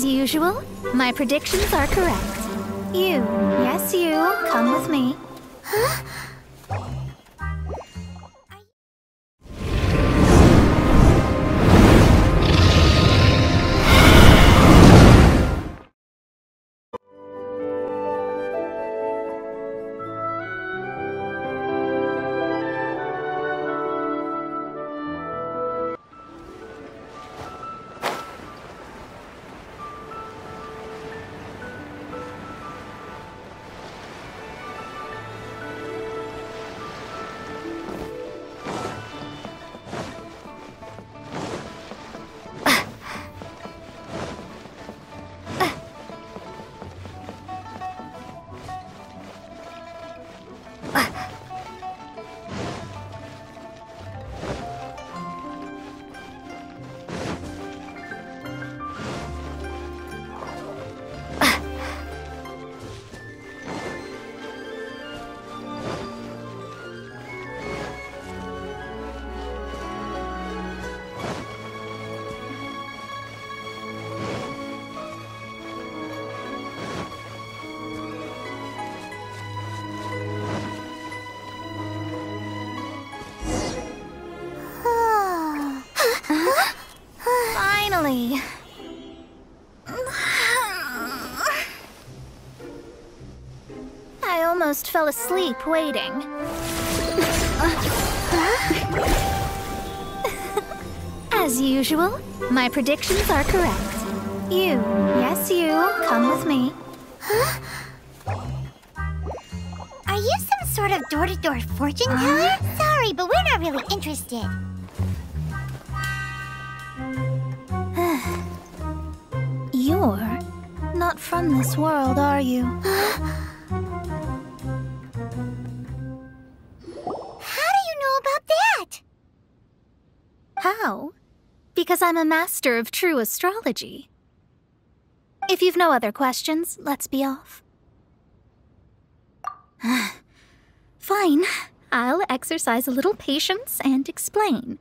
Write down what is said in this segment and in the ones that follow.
As usual, my predictions are correct. You, yes you, come with me. Huh? Finally. I almost fell asleep waiting. As usual, my predictions are correct. You, yes you, come with me. Huh? Are you some sort of door-to-door fortune teller? Sorry, but we're not really interested. You're not from this world, are you? How do you know about that? How? Because I'm a master of true astrology. If you've no other questions, let's be off. Fine. I'll exercise a little patience and explain.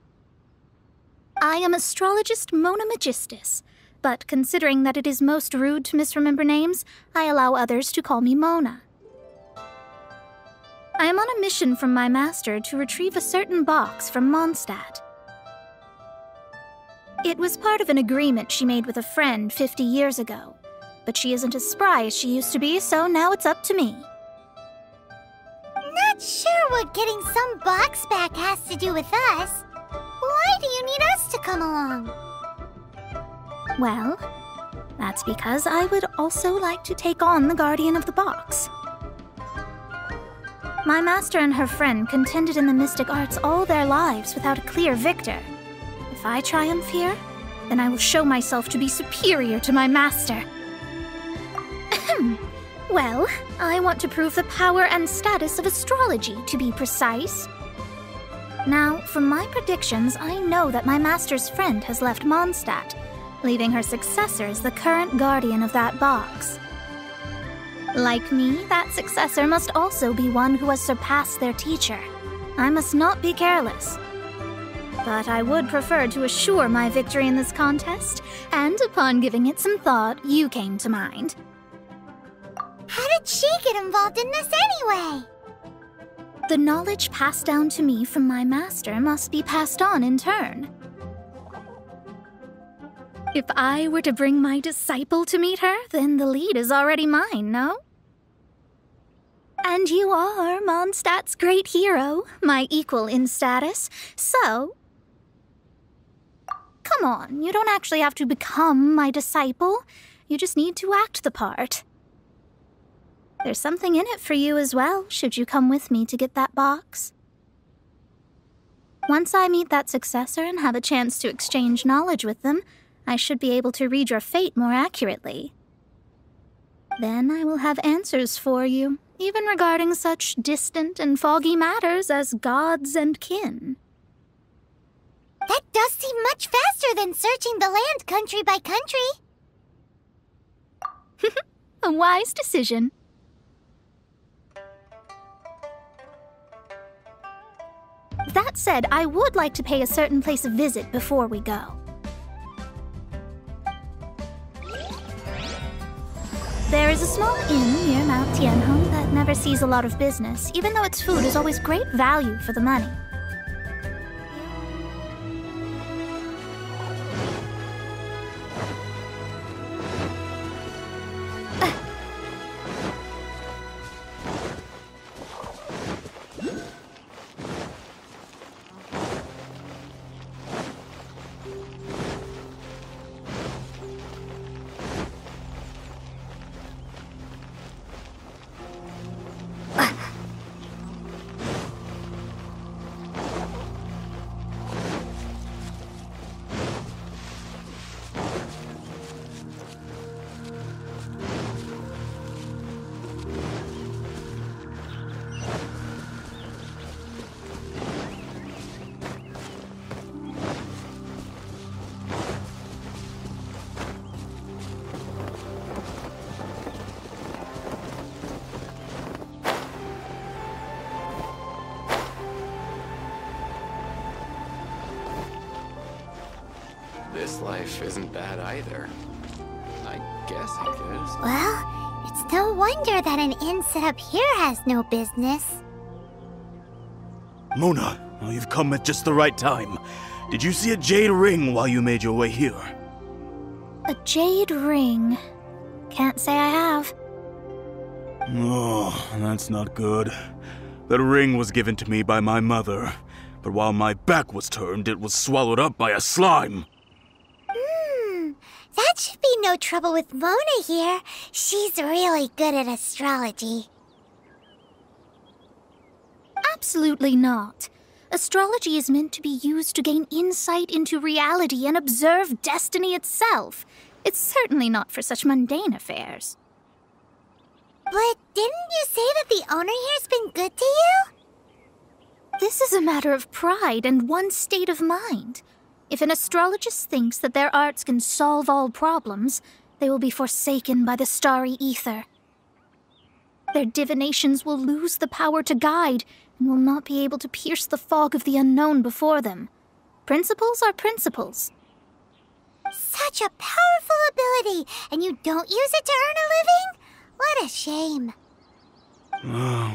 I am astrologist Mona Magistus, but considering that it is most rude to misremember names, I allow others to call me Mona. I am on a mission from my master to retrieve a certain box from Mondstadt. It was part of an agreement she made with a friend 50 years ago, but she isn't as spry as she used to be, so now it's up to me. Not sure what getting some box back has to do with us. Why do you need us to come along? Well, that's because I would also like to take on the guardian of the box. My master and her friend contended in the mystic arts all their lives without a clear victor. If I triumph here, then I will show myself to be superior to my master. Well, I want to prove the power and status of astrology, to be precise. Now, from my predictions, I know that my master's friend has left Mondstadt, leaving her successor as the current guardian of that box. Like me, that successor must also be one who has surpassed their teacher. I must not be careless. But I would prefer to assure my victory in this contest, and upon giving it some thought, you came to mind. How did she get involved in this anyway? The knowledge passed down to me from my master must be passed on in turn. If I were to bring my disciple to meet her, then the lead is already mine, no? And you are Mondstadt's great hero, my equal in status, so... Come on, you don't actually have to become my disciple. You just need to act the part. There's something in it for you as well, should you come with me to get that box. Once I meet that successor and have a chance to exchange knowledge with them, I should be able to read your fate more accurately. Then I will have answers for you, even regarding such distant and foggy matters as gods and kin. That does seem much faster than searching the land country by country. A wise decision. That said, I would like to pay a certain place a visit before we go. There is a small inn near Mount Tianheng that never sees a lot of business, even though its food is always great value for the money. This life isn't bad either. I guess it is. Well, it's no wonder that an inn set up here has no business. Mona, you've come at just the right time. Did you see a jade ring while you made your way here? A jade ring. Can't say I have. Oh, that's not good. That ring was given to me by my mother, but while my back was turned, it was swallowed up by a slime. That should be no trouble with Mona here. She's really good at astrology. Absolutely not. Astrology is meant to be used to gain insight into reality and observe destiny itself. It's certainly not for such mundane affairs. But didn't you say that the owner here's been good to you? This is a matter of pride and one's state of mind. If an astrologist thinks that their arts can solve all problems, they will be forsaken by the starry ether. Their divinations will lose the power to guide and will not be able to pierce the fog of the unknown before them. Principles are principles. Such a powerful ability, and you don't use it to earn a living? What a shame.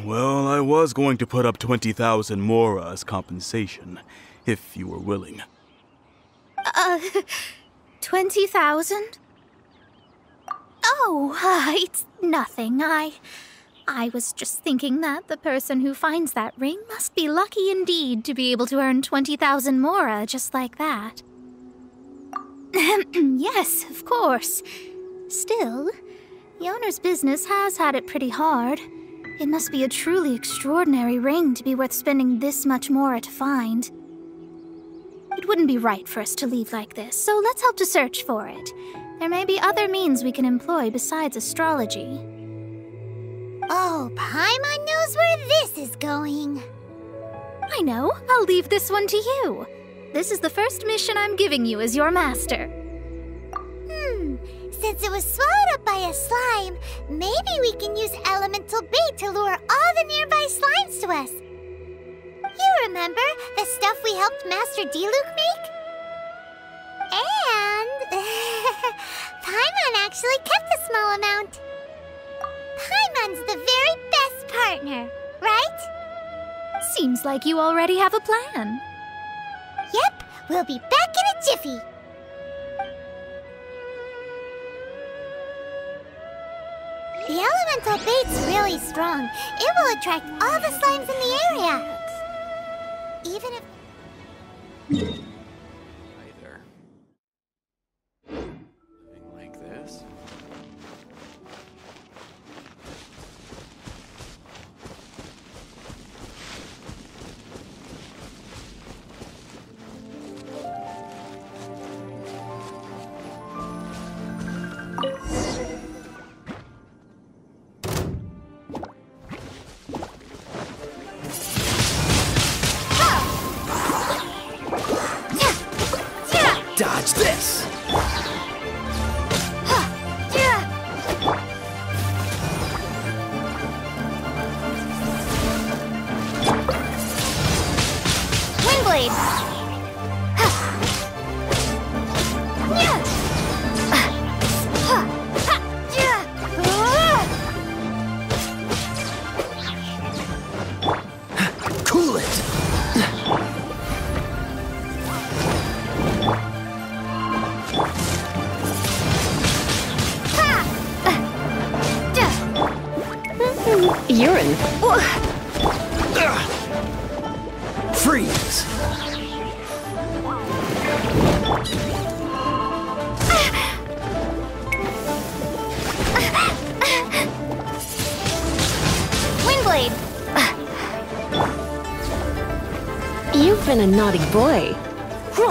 Well, I was going to put up 20,000 mora as compensation, if you were willing. 20,000? Oh, it's nothing. I was just thinking that the person who finds that ring must be lucky indeed to be able to earn 20,000 mora just like that. Yes, of course. Still, the owner's business has had it pretty hard. It must be a truly extraordinary ring to be worth spending this much mora to find. It wouldn't be right for us to leave like this, so let's help to search for it. There may be other means we can employ besides astrology. Oh, Paimon knows where this is going. I know. I'll leave this one to you. This is the first mission I'm giving you as your master. Since it was swallowed up by a slime, maybe we can use elemental bait to lure all the nearby slimes to us. You remember the stuff we helped Master Diluc make? And Paimon actually kept a small amount. Paimon's the very best partner, right? Seems like you already have a plan. Yep, we'll be back in a jiffy. The elemental bait's really strong. It will attract all the slimes in the area. Even if... Either. Living like this? been a naughty boy. Cool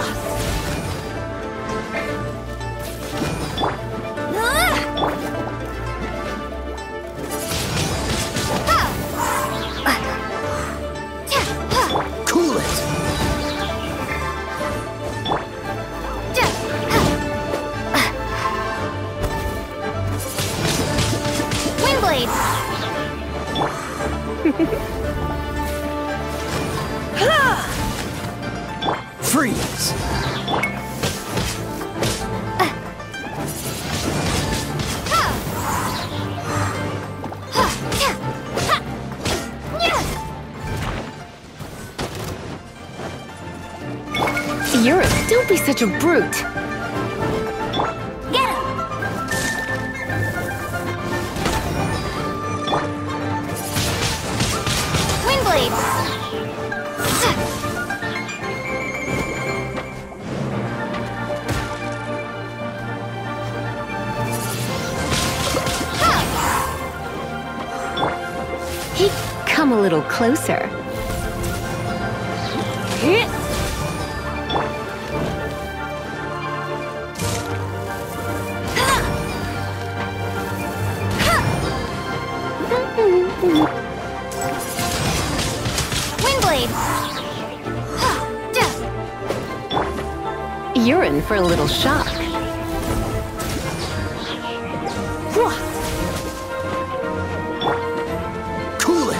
it! Windblade! Freeze! Don't be such a brute. Get him! Windblade! Hey, come a little closer. Windblade! You're in for a little shock. Cool it!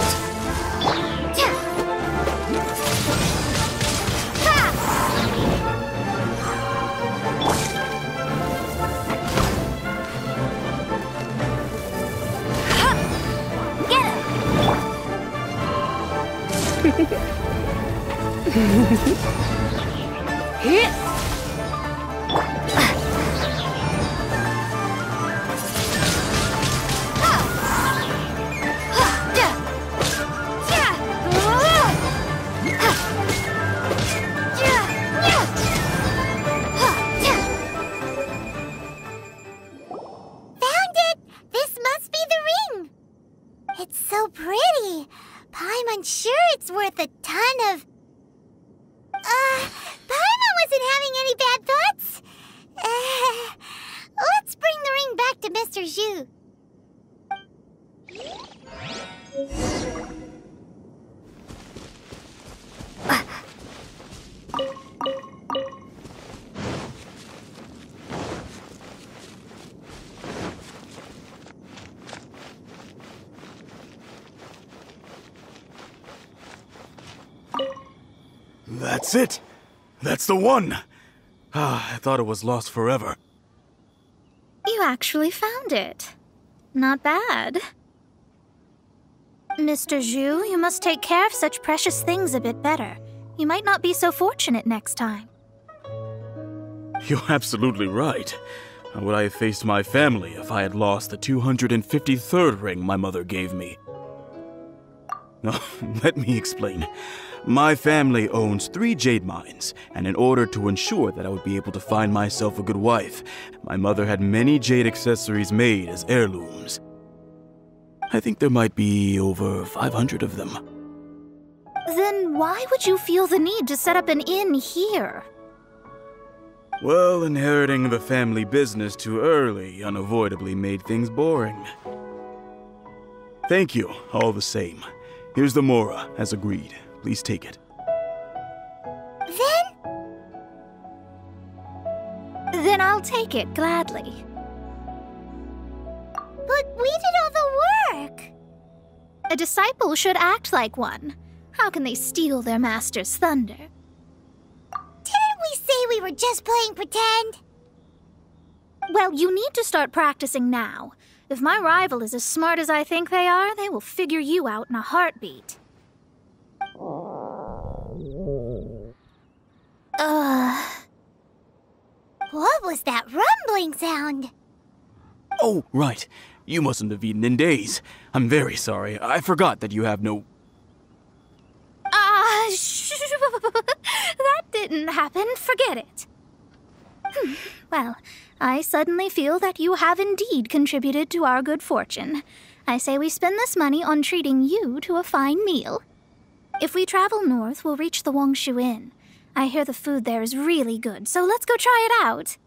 It's so pretty. Paimon, sure it's worth a ton of... Paimon wasn't having any bad thoughts. Let's bring the ring back to Mr. Zhu. That's it! That's the one! I thought it was lost forever. You actually found it. Not bad. Mr. Zhu, you must take care of such precious things a bit better. You might not be so fortunate next time. You're absolutely right. How would I have faced my family if I had lost the 253rd ring my mother gave me? Let me explain. My family owns 3 jade mines, and in order to ensure that I would be able to find myself a good wife, my mother had many jade accessories made as heirlooms. I think there might be over 500 of them. Then why would you feel the need to set up an inn here? Well, inheriting the family business too early unavoidably made things boring. Thank you, all the same. Here's the Mora, as agreed. Please take it. Then I'll take it gladly. But we did all the work. A disciple should act like one. How can they steal their master's thunder? Didn't we say we were just playing pretend? Well, you need to start practicing now. If my rival is as smart as I think they are, they will figure you out in a heartbeat. What was that rumbling sound? Oh, right. You mustn't have eaten in days. I'm very sorry. I forgot that you have no... That didn't happen. Forget it. Well, I suddenly feel that you have indeed contributed to our good fortune. I say we spend this money on treating you to a fine meal. If we travel north, we'll reach the Wangshu Inn. I hear the food there is really good, so let's go try it out.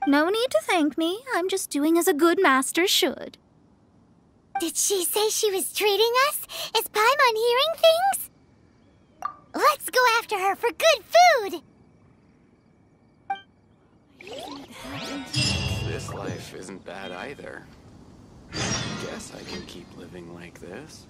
No need to thank me. I'm just doing as a good master should. Did she say she was treating us? Is Paimon hearing things? Let's go after her for good food! This life isn't bad either. Guess I can keep living like this.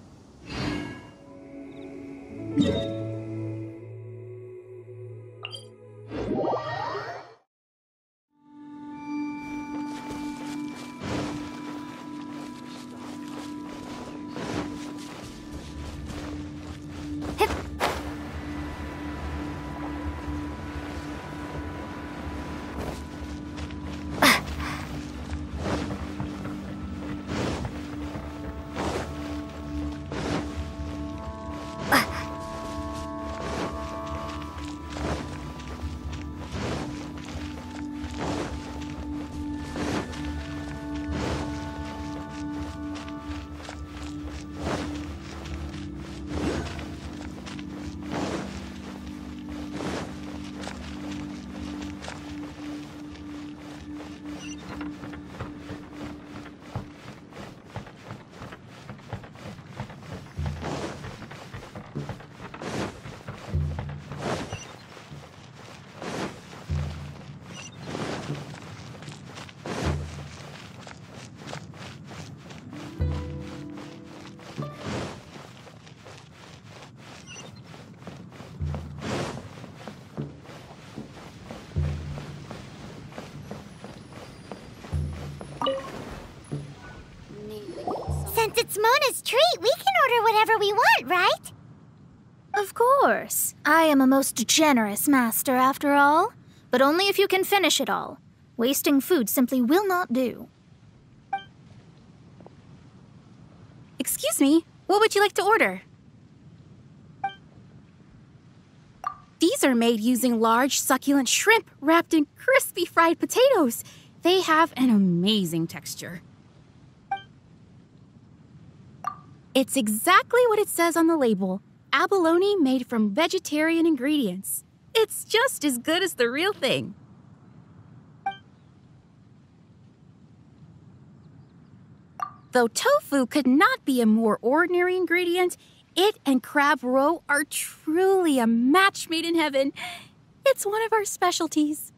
Since it's Mona's treat, we can order whatever we want, right? Of course. I am a most generous master, after all. But only if you can finish it all. Wasting food simply will not do. Excuse me, what would you like to order? These are made using large, succulent shrimp wrapped in crispy fried potatoes. They have an amazing texture. It's exactly what it says on the label. Abalone made from vegetarian ingredients. It's just as good as the real thing. Though tofu could not be a more ordinary ingredient, it and crab roe are truly a match made in heaven. It's one of our specialties.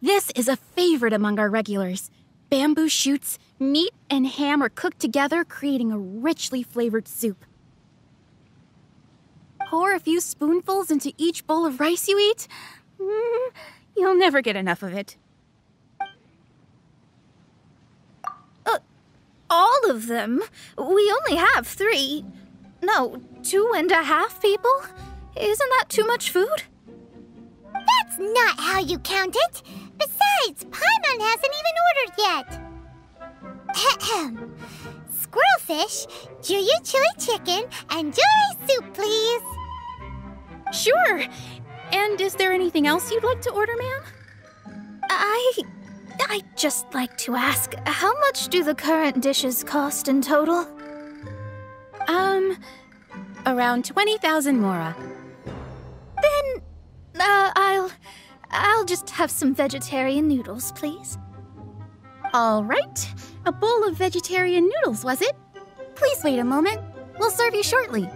This is a favorite among our regulars. Bamboo shoots, meat, and ham are cooked together, creating a richly flavored soup. Pour a few spoonfuls into each bowl of rice you eat. You'll never get enough of it. All of them? We only have 3. No, 2.5 people? Isn't that too much food? That's not how you count it. Besides, Paimon hasn't even ordered yet. Squirrelfish, Juyu chili chicken, and Juri soup, please. Sure. And is there anything else you'd like to order, ma'am? I'd just like to ask, how much do the current dishes cost in total? Around 20,000 mora. Then, I'll just have some vegetarian noodles, please. All right. A bowl of vegetarian noodles, was it? Please wait a moment. We'll serve you shortly.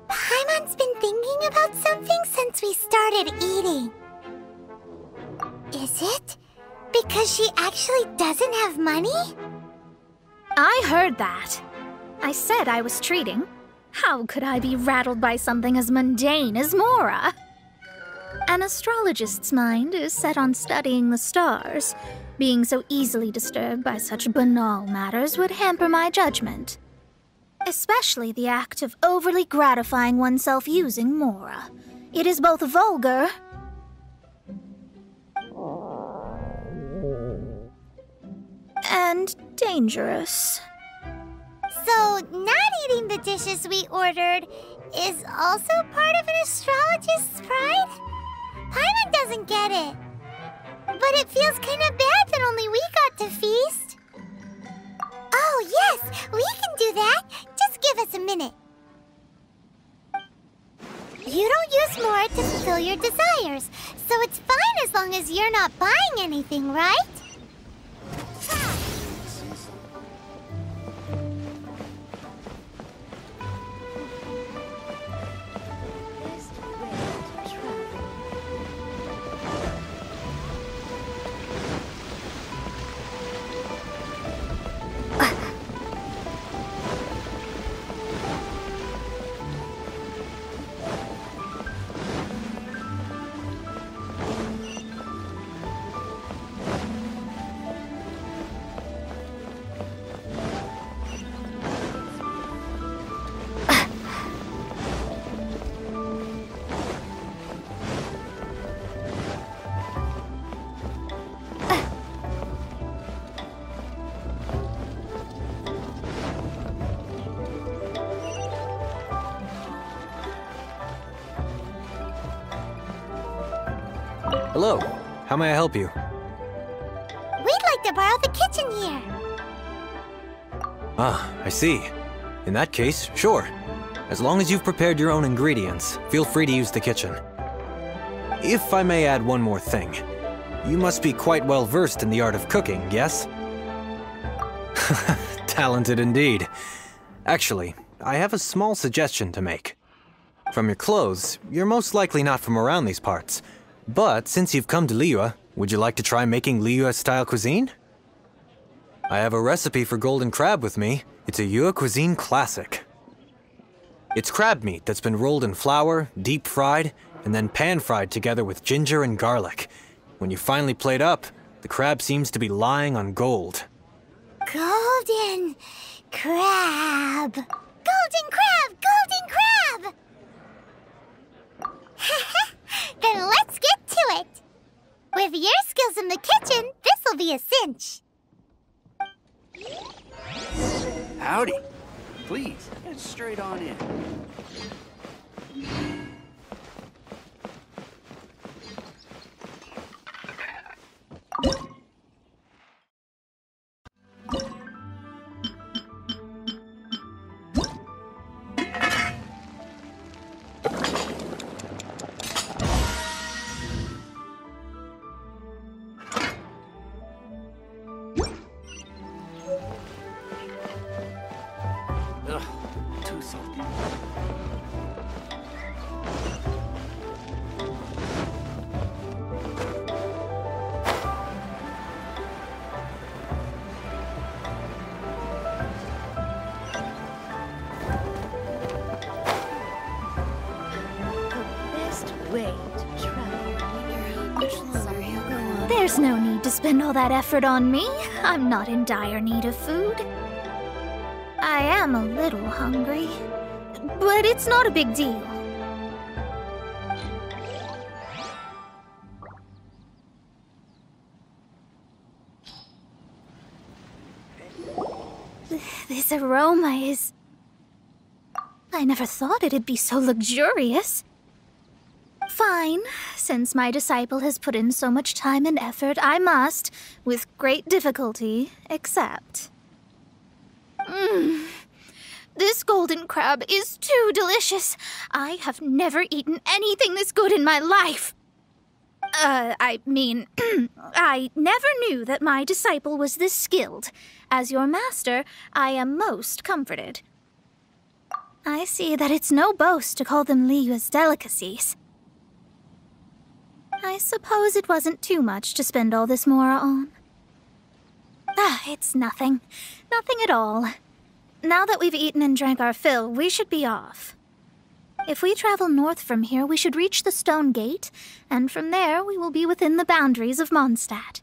Paimon's been thinking about something since we started eating. Is it because she actually doesn't have money? I heard that. I said I was treating. How could I be rattled by something as mundane as Mora? An astrologist's mind is set on studying the stars. Being so easily disturbed by such banal matters would hamper my judgment. Especially the act of overly gratifying oneself using Mora. It is both vulgar and dangerous. So, not eating the dishes we ordered is also part of an astrologist's pride? Paimon doesn't get it. But it feels kind of bad that only we got to feast. Oh, yes, we can do that. Just give us a minute. You don't use more to fulfill your desires, so it's fine as long as you're not buying anything, right? Hello. How may I help you? We'd like to borrow the kitchen here. Ah, I see. In that case, sure. As long as you've prepared your own ingredients, feel free to use the kitchen. If I may add one more thing, you must be quite well versed in the art of cooking, yes? Talented indeed. Actually, I have a small suggestion to make. From your clothes, you're most likely not from around these parts. But since you've come to Liyue, would you like to try making Liyue-style cuisine? I have a recipe for golden crab with me. It's a Liyue cuisine classic. It's crab meat that's been rolled in flour, deep fried, and then pan-fried together with ginger and garlic. When you finally plate up, the crab seems to be lying on gold. Golden crab! Golden crab! Golden crab! Then let's get to it! With your skills in the kitchen, this'll be a cinch. Howdy. Please, get straight on in. Too salty. There's no need to spend all that effort on me. I'm not in dire need of food. I am a little hungry, but it's not a big deal. This aroma is... I never thought it'd be so luxurious. Fine. Since my disciple has put in so much time and effort, I must, with great difficulty, accept. This golden crab is too delicious. I have never eaten anything this good in my life. I mean, I never knew that my disciple was this skilled. As your master, I am most comforted. I see that it's no boast to call them Liyue's delicacies. I suppose it wasn't too much to spend all this mora on. It's nothing. Nothing at all. Now that we've eaten and drank our fill, we should be off. If we travel north from here, we should reach the Stone Gate, and from there we will be within the boundaries of Mondstadt.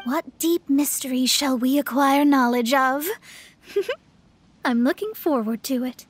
What deep mysteries shall we acquire knowledge of? I'm looking forward to it.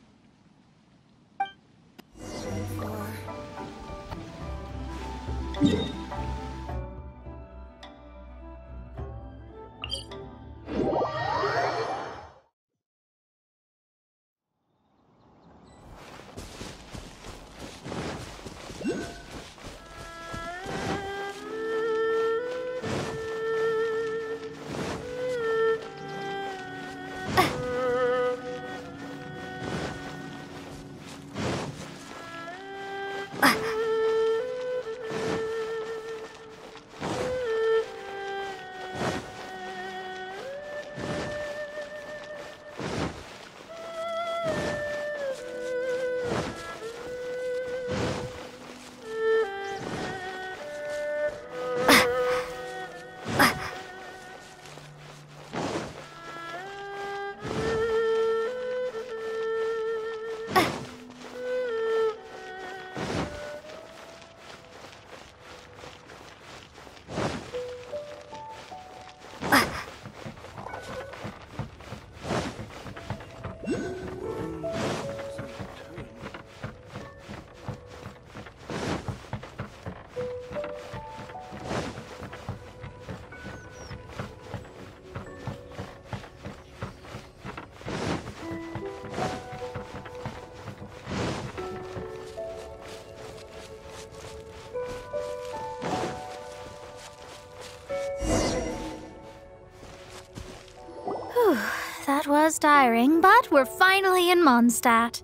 That was tiring, but we're finally in Mondstadt.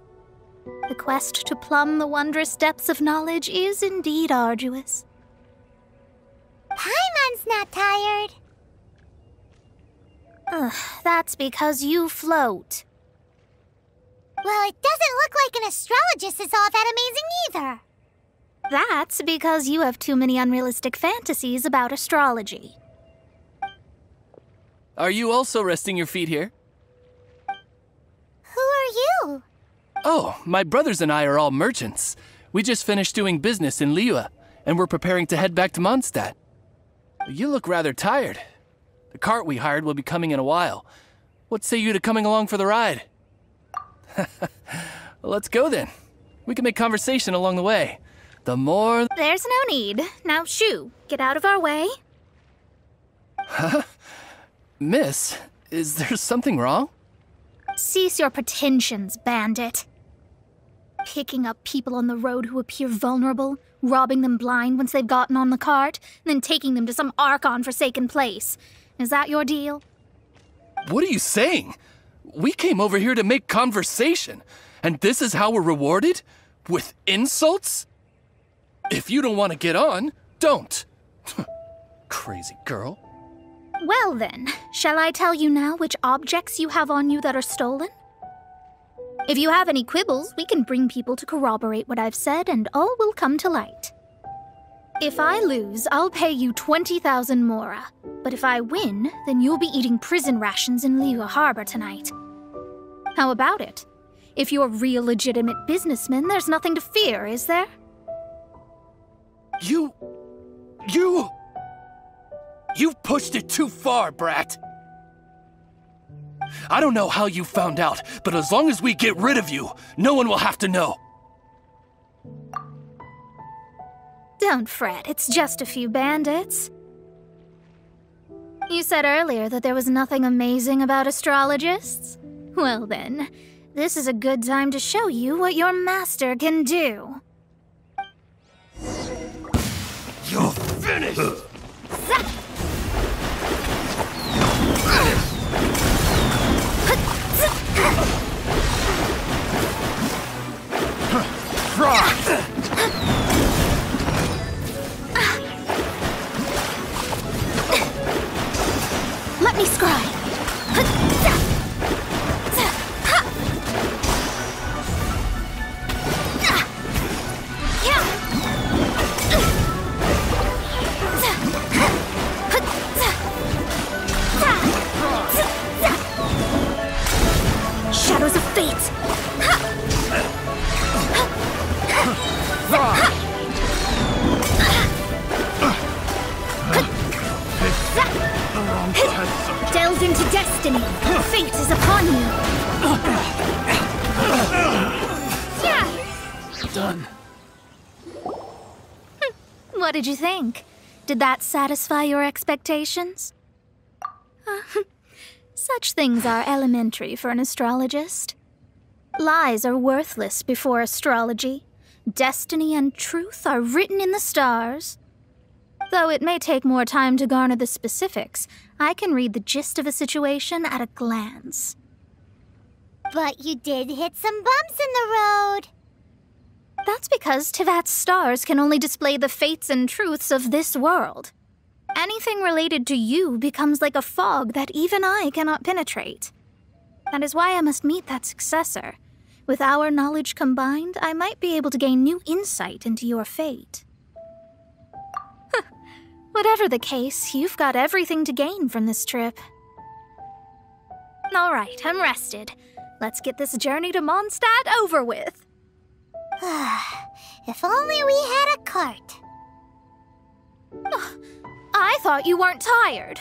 The quest to plumb the wondrous depths of knowledge is indeed arduous. Paimon's not tired. Ugh, that's because you float. Well, it doesn't look like an astrologist is all that amazing either. That's because you have too many unrealistic fantasies about astrology. Are you also resting your feet here? Who are you? Oh, my brothers and I are all merchants. We just finished doing business in Liyue, and we're preparing to head back to Mondstadt. You look rather tired. The cart we hired will be coming in a while. What say you to coming along for the ride? Let's go then. We can make conversation along the way. The more... There's no need. Now, shoo, get out of our way. Huh? Miss, is there something wrong? Cease your pretensions, bandit. Picking up people on the road who appear vulnerable, robbing them blind once they've gotten on the cart, and then taking them to some Archon-forsaken place. Is that your deal? What are you saying? We came over here to make conversation, and this is how we're rewarded? With insults? If you don't want to get on, don't. Crazy girl. Well then, shall I tell you now which objects you have on you that are stolen? If you have any quibbles, we can bring people to corroborate what I've said, and all will come to light. If I lose, I'll pay you 20,000 mora. But if I win, then you'll be eating prison rations in Liyue Harbor tonight. How about it? If you're real legitimate businessmen, there's nothing to fear, is there? You've pushed it too far, brat. I don't know how you found out, but as long as we get rid of you, no one will have to know. Don't fret, it's just a few bandits. You said earlier that there was nothing amazing about astrologists? Well then, this is a good time to show you what your master can do. You're finished! Let me scry. Shadows of fate. Delve into destiny. Fate is upon you. Done. What did you think? Did that satisfy your expectations? Such things are elementary for an astrologist. Lies are worthless before astrology. Destiny and truth are written in the stars. Though it may take more time to garner the specifics, I can read the gist of a situation at a glance. But you did hit some bumps in the road. That's because Tivat's stars can only display the fates and truths of this world. Anything related to you becomes like a fog that even I cannot penetrate. That is why I must meet that successor. With our knowledge combined, I might be able to gain new insight into your fate. Whatever the case, you've got everything to gain from this trip. All right, I'm rested. Let's get this journey to Mondstadt over with. If only we had a cart. I thought you weren't tired.